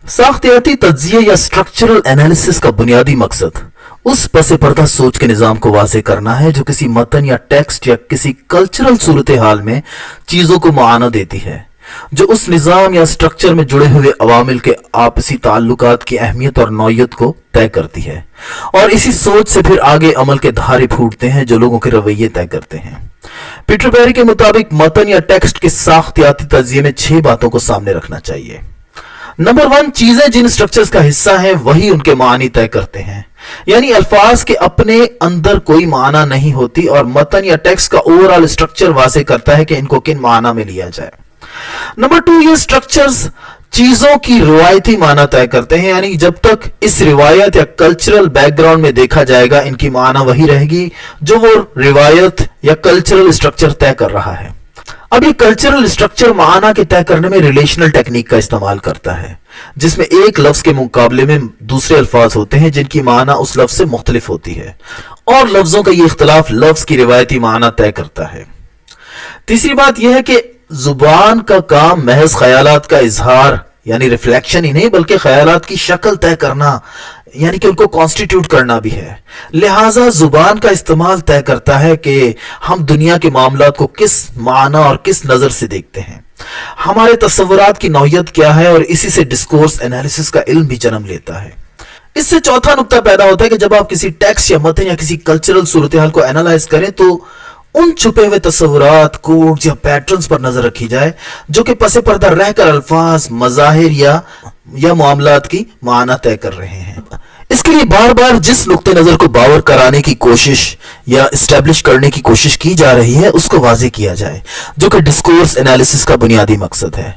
साख्तियाती तज्जिया या structural analysis का बुनियादी मकसद उस पस पर्दा सोच के निज़ाम को वाज़े करना है जो किसी मतन या टेक्स्ट या किसी कल्चरल सूरत हाल में चीज़ों को माना देती है, जो उस निज़ाम या स्ट्रक्चर में जुड़े हुए अवामिल के आपसी ताल्लुकात की अहमियत और नौयत को तय करती है, और इसी सोच से फिर आगे अमल के धारे फूटते हैं जो लोगों के रवैये तय करते हैं। पीटर बेरी के मुताबिक मतन या टेक्स्ट के साख्तियाती तज्जिये में 6 बातों को सामने रखना चाहिए। नंबर 1, चीजें जिन स्ट्रक्चर्स का हिस्सा हैं वही उनके मानी तय करते हैं, यानी अल्फाज के अपने अंदर कोई माना नहीं होती और मतन या टेक्स्ट का ओवरऑल स्ट्रक्चर वाज़े करता है कि इनको किन माना में लिया जाए। नंबर 2, ये स्ट्रक्चर्स चीजों की रिवायती माना तय करते हैं, यानी जब तक इस रिवायत या कल्चरल बैकग्राउंड में देखा जाएगा इनकी माना वही रहेगी जो वो रिवायत या कल्चरल स्ट्रक्चर तय कर रहा है। अब ये कल्चरल स्ट्रक्चर माना के तय करने में रिलेशनल टेक्निक का इस्तेमाल करता है, जिसमें एक लफ्ज के मुकाबले में दूसरे अल्फाज होते हैं जिनकी माना उस लफ्ज से मुख्तलिफ होती है, और लफ्जों का ये इख्तलाफ लफ्ज की रिवायती माना तय करता है। तीसरी बात यह है कि जुबान का काम महज ख्यालात का इजहार यानी रिफ्लेक्शन ही नहीं बल्कि ख्यालात की शक्ल तय करना यानी कि उनको कॉन्स्टिट्यूट करना भी है। लिहाजा जुबान का इस्तेमाल तय करता है कि हम दुनिया के मामलात को किस माना और किस नजर से देखते हैं, हमारे तस्वुरात की नौयत क्या है, और इसी से डिस्कोर्स एनालिसिस का इल्म भी जन्म लेता है। इससे चौथा नुक्ता पैदा होता है कि जब आप किसी टेक्स्ट या मतन या किसी कल्चरल सूरत हाल को एनालाइज करें तो उन छुपे हुए तस्वुरात, कोड्स या पैटर्न्स पर नजर रखी जाए जो कि पसे पर्दा रहकर अल्फाज, मज़ाहिर या मामलात की माना तय कर रहे हैं। इसके लिए बार बार जिस नुक्ते नजर को बावर कराने की कोशिश या एस्टेब्लिश करने की कोशिश की जा रही है उसको वाज़े किया जाए, जो कि डिस्कोर्स एनालिसिस का बुनियादी मकसद है।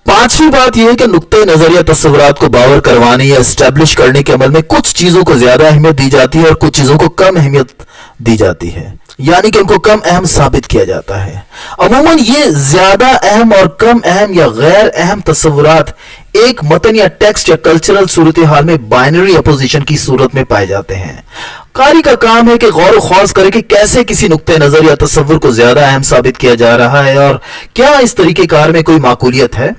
पांचवी बात यह है कि नुक्ते नजर या तस्वुरात को बावर करवाने या एस्टेब्लिश करने के अमल में कुछ चीजों को ज्यादा अहमियत दी जाती है और कुछ चीजों को कम अहमियत दी जाती है, यानी कि उनको कम अहम साबित किया जाता है। अमूमन ये ज्यादा अहम और कम अहम या गैर अहम तस्वुरात एक मतन या टेक्स्ट या कल्चरल सूरत हाल में बाइनरी अपोजिशन की सूरत में पाए जाते हैं। कारी का काम है कि गौर ख्वास करे कि कैसे किसी नुक्ते नजर या तस्वुर को ज्यादा अहम साबित किया जा रहा है और क्या इस तरीके कार में कोई माकूलियत है।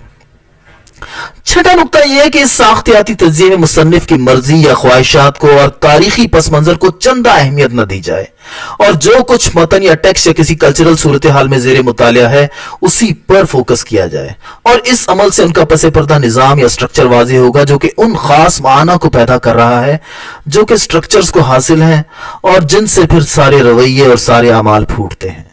छठा नुक्ता यह है कि इस साख्तियाती तज्जिये में मुसन्निफ की मर्जी या ख्वाहिशात को और तारीखी पस मंजर को चंदा अहमियत न दी जाए, और जो कुछ मतन या टेक्स्ट या किसी कल्चरल सूरत हाल में जेरे मुतालिया है उसी पर फोकस किया जाए, और इस अमल से उनका पसे पर्दा निजाम या स्ट्रक्चर वाज़े होगा जो कि उन खास माना को पैदा कर रहा है जो कि स्ट्रक्चर्स को हासिल हैं और जिनसे फिर सारे रवैये और सारे अमाल फूटते हैं।